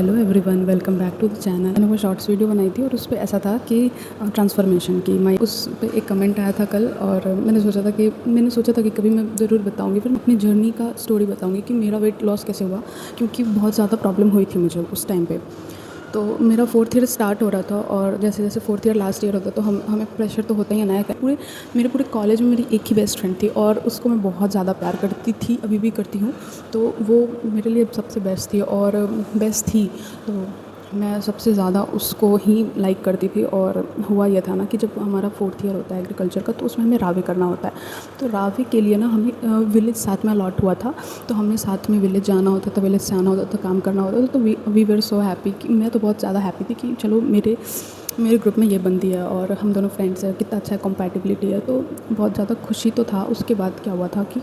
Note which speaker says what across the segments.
Speaker 1: Hello everyone, welcome back to the channel. मैंने वो shorts video बनाई थी और उस पे ऐसा था कि ट्रांसफॉर्मेशन की मैं उस पे एक कमेंट आया था कल, और मैंने सोचा था कि कभी मैं ज़रूर बताऊंगी, फिर मैं अपनी जर्नी का स्टोरी बताऊंगी कि मेरा वेट लॉस कैसे हुआ, क्योंकि बहुत ज़्यादा प्रॉब्लम हुई थी मुझे उस टाइम पे। तो मेरा 4th ईयर स्टार्ट हो रहा था, और जैसे जैसे 4th ईयर लास्ट ईयर होता तो हमें प्रेशर तो होता ही है नया मेरे पूरे कॉलेज में मेरी एक ही बेस्ट फ्रेंड थी, और उसको मैं बहुत ज़्यादा प्यार करती थी, अभी भी करती हूँ। तो वो मेरे लिए सबसे बेस्ट थी और बेस्ट थी। तो मैं सबसे ज़्यादा उसको ही लाइक करती थी। और हुआ यह था ना कि जब हमारा 4th ईयर होता है एग्रीकल्चर का, तो उसमें हमें रावे करना होता है। तो रावे के लिए ना हमें विलेज साथ में अलॉट हुआ था, तो हमें साथ में विलेज जाना होता था, विलेज से आना होता था, काम करना होता था। तो वी वर सो हैप्पी कि मैं तो बहुत ज़्यादा हैप्पी थी कि चलो मेरे ग्रुप में ये बंदी है और हम दोनों फ्रेंड्स हैं, कितना अच्छा कंपैटिबिलिटी है। तो बहुत ज़्यादा खुशी तो था। उसके बाद क्या हुआ था कि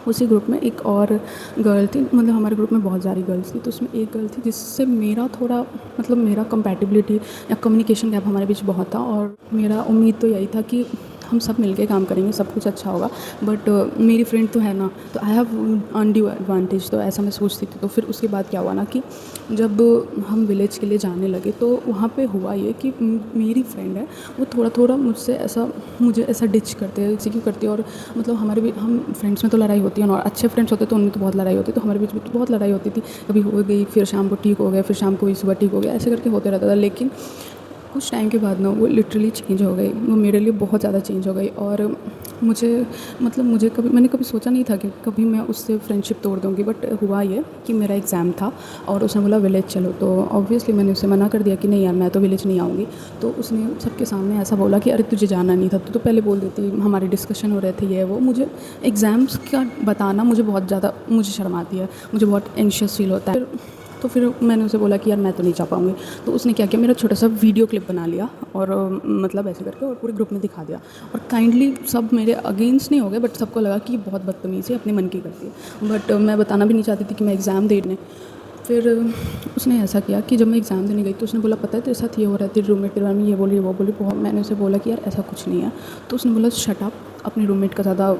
Speaker 1: उसी ग्रुप में एक और गर्ल थी, मतलब हमारे ग्रुप में बहुत सारी गर्ल्स थी, तो उसमें एक गर्ल थी जिससे मेरा थोड़ा मतलब मेरा कंपैटिबिलिटी या कम्युनिकेशन गैप हमारे बीच बहुत था। और मेरा उम्मीद तो यही था कि हम सब मिलके काम करेंगे, सब कुछ अच्छा होगा। बट मेरी फ्रेंड तो है ना, तो आई हैव अनड्यू एडवांटेज, तो ऐसा मैं सोचती थी। तो फिर उसके बाद क्या हुआ ना कि जब हम विलेज के लिए जाने लगे, तो वहाँ पे हुआ ये कि मेरी फ्रेंड है, वो थोड़ा थोड़ा मुझे ऐसा डिच करते हैं, एक्सिक्यू करती है। और मतलब हम फ्रेंड्स में तो लड़ाई होती है, और अच्छे फ्रेंड्स होते तो उनमें तो बहुत लड़ाई होती, तो हमारे बीच में तो बहुत लड़ाई होती थी। कभी हो गई, फिर शाम को ठीक हो गया, फिर शाम को ही सुबह ठीक हो गया, ऐसे करके होते रहता था। लेकिन कुछ टाइम के बाद ना वो लिटरली चेंज हो गई, वो मेरे लिए बहुत ज़्यादा चेंज हो गई। और मैंने कभी सोचा नहीं था कि कभी मैं उससे फ्रेंडशिप तोड़ दूँगी। बट हुआ ये कि मेरा एग्ज़ाम था और उसने बोला विलेज चलो, तो ऑब्वियसली मैंने उसे मना कर दिया कि नहीं यार, मैं तो विलेज नहीं आऊँगी। तो उसने सबके सामने ऐसा बोला कि अरे तुझे जाना नहीं था तो पहले बोल देती, हमारे डिस्कशन हो रहे थे ये वो। मुझे एग्ज़ाम्स का बताना मुझे शर्म आती है, मुझे बहुत एंशियस फील होता है। फिर मैंने उसे बोला कि यार मैं तो नहीं जा पाऊँगी। तो उसने क्या किया, मेरा छोटा सा वीडियो क्लिप बना लिया और मतलब ऐसे करके और पूरे ग्रुप में दिखा दिया। और काइंडली सब मेरे अगेंस्ट नहीं हो गए, बट सबको लगा कि बहुत बदतमीज़ी अपने मन की करती है। बट मैं बताना भी नहीं चाहती थी कि मैं एग्ज़ाम देने। फिर उसने ऐसा किया कि जब मैं एग्ज़ाम देने गई तो उसने बोला पता है तेरे साथ ये हो रहा है, तेरी रूममेट तेरे बारे में ये बोली वो बोली। बहुत मैंने उसे बोला कि यार ऐसा कुछ नहीं है। तो उसने बोला शट अप, अपनी रूममेट का ज़्यादा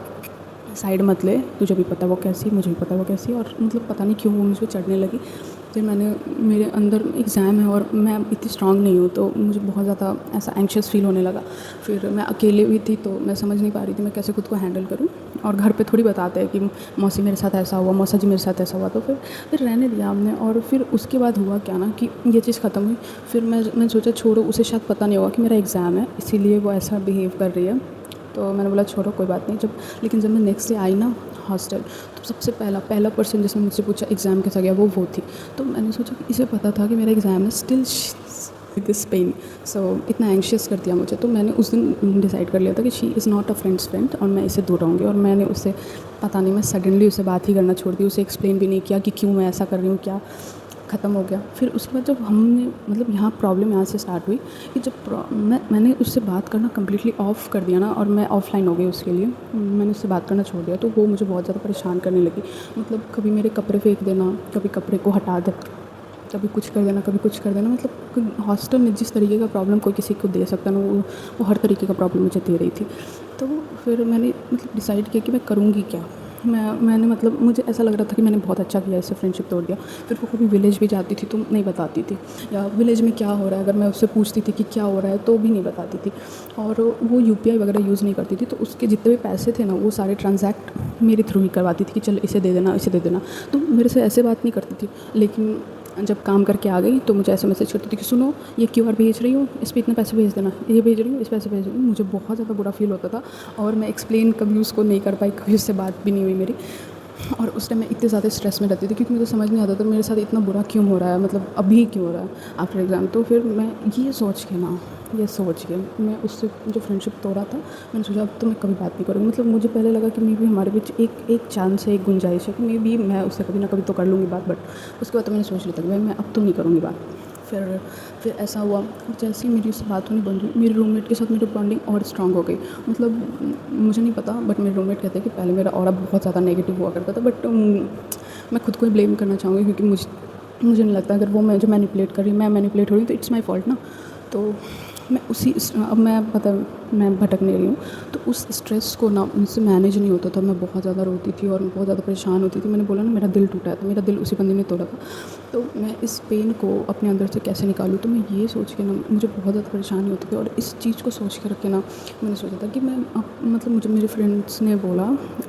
Speaker 1: साइड मत ले, तुझे भी पता है वो कैसी, मुझे भी पता है वो कैसी। और मतलब पता नहीं क्यों वो मुझ पर चढ़ने लगी। फिर मेरे अंदर एग्ज़ाम है और मैं इतनी स्ट्रांग नहीं हूँ, तो मुझे बहुत ज़्यादा ऐसा एंशियस फील होने लगा। फिर मैं अकेले भी थी, तो मैं समझ नहीं पा रही थी मैं कैसे खुद को हैंडल करूँ। और घर पे थोड़ी बताते हैं कि मौसी मेरे साथ ऐसा हुआ, मौसा जी मेरे साथ ऐसा हुआ। तो फिर रहने दिया हमने। और फिर उसके बाद हुआ क्या ना कि ये चीज़ ख़त्म हुई। फिर मैं सोचा छोड़ो, उसे शायद पता नहीं होगा कि मेरा एग्ज़ाम है, इसीलिए वो ऐसा बिहेव कर रही है। तो मैंने बोला छोड़ो कोई बात नहीं। लेकिन जब मैं नेक्स्ट डे आई ना हॉस्टल, तो सबसे पहला पर्सन जिसने मुझसे पूछा एग्ज़ाम कैसा गया, वो थी। तो मैंने सोचा कि इसे पता था कि मेरा एग्ज़ाम है, स्टिल दिस पेन, सो इतना एंशियस कर दिया मुझे। तो मैंने उस दिन डिसाइड कर लिया था कि she is not a friend, और मैं इससे दूर रहूँगी। और मैंने उससे पता नहीं, मैं सडनली उससे बात ही करना छोड़ दी, उसे एक्सप्लेन भी नहीं किया कि क्यों मैं ऐसा कर रही हूँ, क्या ख़त्म हो गया। फिर उसके बाद जब हमने मतलब यहाँ प्रॉब्लम यहाँ से स्टार्ट हुई कि जब मैंने उससे बात करना कम्प्लीटली ऑफ़ कर दिया ना, और मैं ऑफ़लाइन हो गई उसके लिए, मैंने उससे बात करना छोड़ दिया। तो वो मुझे बहुत ज़्यादा परेशान करने लगी। मतलब कभी मेरे कपड़े फेंक देना, कभी कपड़े को हटा दे, कभी कुछ कर देना, कभी कुछ कर देना। मतलब हॉस्टल में जिस तरीके का प्रॉब्लम कोई किसी को दे सकता है ना, वो हर तरीके का प्रॉब्लम मुझे दे रही थी। तो फिर मैंने मतलब डिसाइड किया कि मैं करूँगी क्या। मैंने मतलब मुझे ऐसा लग रहा था कि मैंने बहुत अच्छा किया, इससे फ्रेंडशिप तोड़ दिया। फिर वो कभी विलेज भी जाती थी तो नहीं बताती थी, या विलेज में क्या हो रहा है अगर मैं उससे पूछती थी कि क्या हो रहा है तो भी नहीं बताती थी। और वो यूपीआई वगैरह यूज़ नहीं करती थी, तो उसके जितने भी पैसे थे ना वो सारे ट्रांजैक्ट मेरे थ्रू ही करवाती थी कि चल इसे दे देना, इसे दे देना। तो मेरे से ऐसे बात नहीं करती थी। लेकिन जब काम करके आ गई तो मुझे ऐसे मैसेज करती थी कि सुनो ये क्यूआर भेज रही हूँ, इस पर इतने पैसे भेज देना, ये भेज रही हूँ, इस पैसे भेज रही हूँ। मुझे बहुत ज़्यादा बुरा फील होता था, और मैं एक्सप्लेन कभी उसको नहीं कर पाई, कभी उससे बात भी नहीं हुई मेरी। और उस टाइम मैं इतने ज़्यादा स्ट्रेस में रहती थी क्योंकि मुझे समझ नहीं आता था मेरे साथ इतना बुरा क्यों हो रहा है, मतलब अभी क्यों हो रहा है आफ्टर एग्ज़ाम। तो फिर मैं ये सोच के मैं उससे जो फ्रेंडशिप तोड़ा था, मैंने सोचा अब तो मैं कभी बात नहीं करूँगी। मतलब मुझे पहले लगा कि मे बी हमारे बीच एक चांस है, एक गुंजाइश है कि मे बी मैं उससे कभी ना कभी तो कर लूँगी बात। बट उसके बाद तो मैंने सोच लिया था कि भाई मैं अब तो नहीं करूँगी बात। फिर ऐसा हुआ, जैसे ही मेरी उससे बात होनी बंद हुई, मेरे रूममेट के साथ मेरी बॉन्डिंग और स्ट्रांग हो गई। मतलब मुझे नहीं पता, बट मेरे रूममेट कहते हैं कि पहले मेरा ऑरा बहुत ज़्यादा नेगेटिव हुआ करता था। बट मैं खुद को ही ब्लेम करना चाहूँगी, क्योंकि मुझे नहीं लगता अगर वो मैं जो मैनिपुलेट कर रही हूँ, मैं मैनिपुलेट हो रही हूँ, तो इट्स माई फॉल्ट ना। तो मैं अब मैं पता मैं भटकने रही हूँ। तो उस स्ट्रेस को ना मुझसे मैनेज नहीं होता था, मैं बहुत ज़्यादा रोती थी और बहुत ज़्यादा परेशान होती थी। मैंने बोला ना मेरा दिल टूटा था, मेरा दिल उसी बंदे ने तोड़ा था। तो मैं इस पेन को अपने अंदर से कैसे निकालूँ, तो मैं ये सोच के ना मुझे बहुत ज़्यादा परेशानी होती थी। और इस चीज़ को सोच के रख के ना मैंने सोचा था कि मैं मतलब मुझे मेरे फ्रेंड्स ने बोला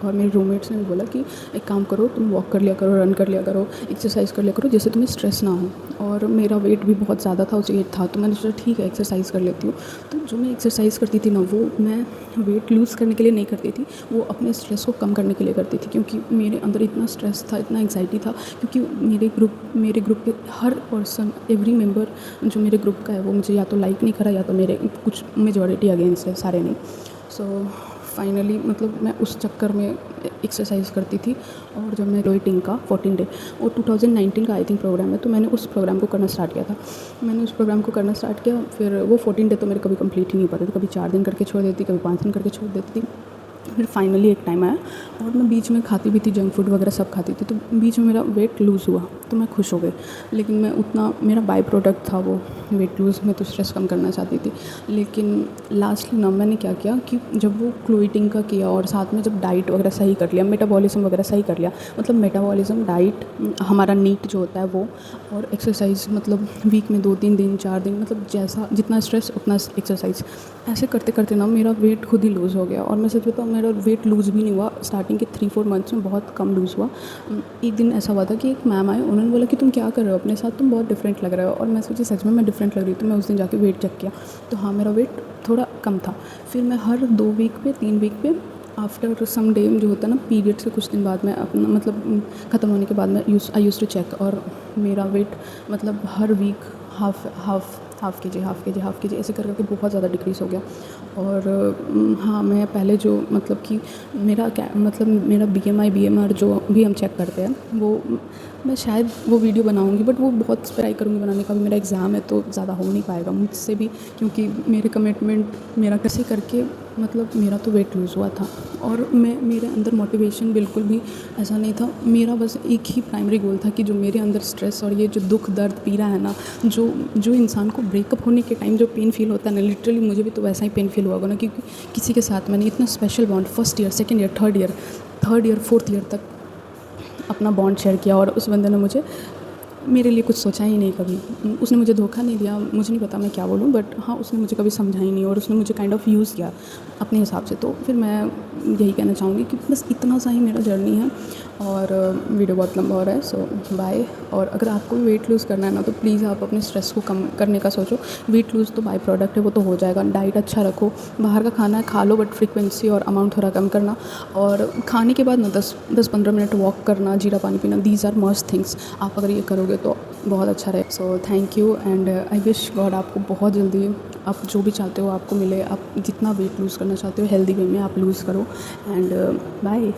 Speaker 1: और मेरे रूममेट्स ने भी बोला कि एक काम करो, तुम वॉक कर लिया करो, रन कर लिया करो, एक्सरसाइज कर लिया करो, जिससे तुम्हें स्ट्रेस ना हो। और मेरा वेट भी बहुत ज़्यादा था, उस एज था, तो मैंने सोचा ठीक है एक्सरसाइज कर लेती हूँ। तो जो मैं एक्सरसाइज करती थी ना, वो मैं वेट लूज़ करने के लिए नहीं करती थी, वो अपने स्ट्रेस को कम करने के लिए करती थी। क्योंकि मेरे अंदर इतना स्ट्रेस था, इतना एंग्जाइटी था, क्योंकि मेरे ग्रुप के हर पर्सन, एवरी मेंबर जो मेरे ग्रुप का है, वो मुझे या तो लाइक नहीं करा या तो मेरे कुछ मेजॉरिटी अगेंस्ट है, सारे नहीं। सो फाइनली मतलब मैं उस चक्कर में एक्सरसाइज करती थी। और जब मैं वेटिंग का 14 डे, वो 2019 का आई थिंक प्रोग्राम है, तो मैंने उस प्रोग्राम को करना स्टार्ट किया था। मैंने उस प्रोग्राम को करना स्टार्ट किया, फिर वो 14 डे तो मेरे कभी कंप्लीट ही नहीं हो पाते थे, कभी 4 दिन करके छोड़ देती, कभी 5 दिन करके छोड़ देती थी। फिर फाइनली एक टाइम आया और मैं बीच में खाती भी थी, जंक फूड वगैरह सब खाती थी, तो बीच में मेरा वेट लूज़ हुआ, तो मैं खुश हो गई। लेकिन मैं उतना, मेरा बाय प्रोडक्ट था वो वेट लूज़, मैं तो स्ट्रेस कम करना चाहती थी। लेकिन लास्टली ना मैंने क्या किया कि जब वो क्लोइटिंग का किया और साथ में जब डाइट वगैरह सही कर लिया, मेटाबॉलिज्म वगैरह सही कर लिया, मतलब मेटाबॉलिज्म, डाइट, हमारा नीट जो होता है वो, और एक्सरसाइज, मतलब वीक में 2-3 दिन 4 दिन, मतलब जैसा जितना स्ट्रेस उतना एक्सरसाइज, ऐसे करते करते ना मेरा वेट खुद ही लूज़ हो गया। और मैं सच बताऊँ, मेरा वेट लूज़ भी नहीं हुआ, स्टार्टिंग के 3-4 मंथ्स में बहुत कम लूज़ हुआ। एक दिन ऐसा हुआ था कि एक मैम आए, उन्होंने बोला कि तुम क्या कर रहे हो अपने साथ, तुम बहुत डिफरेंट लग रहे हो। और मैं सोची सच में मैं डिफरेंट लग रही हूँ, तो मैं उस दिन जाके वेट चेक किया, तो हाँ मेरा वेट थोड़ा कम था। फिर मैं हर 2 वीक पे, 3 वीक पे, आफ्टर सम डे जो होता है ना, पीरियड से कुछ दिन बाद में अपना मतलब ख़त्म होने के बाद में आई यूज़ टू चेक, और मेरा वेट मतलब हर वीक हाफ़ के जी ऐसे कर करके बहुत ज़्यादा डिक्रीज़ हो गया। और हाँ, मैं पहले जो मतलब कि मेरा क्या मतलब मेरा BMR जो भी हम चेक करते हैं, वो मैं शायद वो वीडियो बनाऊंगी, बट वो बहुत ट्राई करूँगी बनाने का। भी मेरा एग्ज़ाम है तो ज़्यादा हो नहीं पाएगा मुझसे भी, क्योंकि मेरे कमिटमेंट, मेरा कैसे करके मतलब मेरा तो वेट लूज़ हुआ था। और मेरे अंदर मोटिवेशन बिल्कुल भी ऐसा नहीं था। मेरा बस एक ही प्राइमरी गोल था कि जो मेरे अंदर स्ट्रेस और ये जो दुख दर्द पीड़ा है ना, जो इंसान को ब्रेकअप होने के टाइम जो पेन फील होता है ना, लिटरली मुझे भी तो वैसा ही पेन फील हुआ होगा ना, क्योंकि किसी के साथ मैंने इतना special bond first year, second year, third year, fourth year तक अपना बॉन्ड शेयर किया, और उस बंदे ने मुझे मेरे लिए कुछ सोचा ही नहीं कभी। उसने मुझे धोखा नहीं दिया, मुझे नहीं पता मैं क्या बोलूँ, बट हाँ उसने मुझे कभी समझा ही नहीं, और उसने मुझे काइंड ऑफ यूज़ किया अपने हिसाब से। तो फिर मैं यही कहना चाहूँगी कि बस इतना सा ही मेरा जर्नी है, और वीडियो बहुत लंबा हो रहा है, सो बाय। और अगर आपको भी वेट लूज़ करना है ना, तो प्लीज़ आप अपने स्ट्रेस को कम करने का सोचो। वेट लूज़ तो बाय प्रोडक्ट है, वो तो हो जाएगा। डाइट अच्छा रखो, बाहर का खाना है खा लो, बट फ्रीक्वेंसी और अमाउंट थोड़ा कम करना, और खाने के बाद ना 10-15 मिनट वॉक करना, जीरा पानी पीना, दीज आर मस्ट थिंग्स। आप अगर ये करोगे तो बहुत अच्छा रहे। So thank you, and I wish God आपको बहुत जल्दी आप जो भी चाहते हो आपको मिले। आप जितना वेट लूज़ करना चाहते हो हेल्दी वे में आप लूज़ करो, एंड बाय।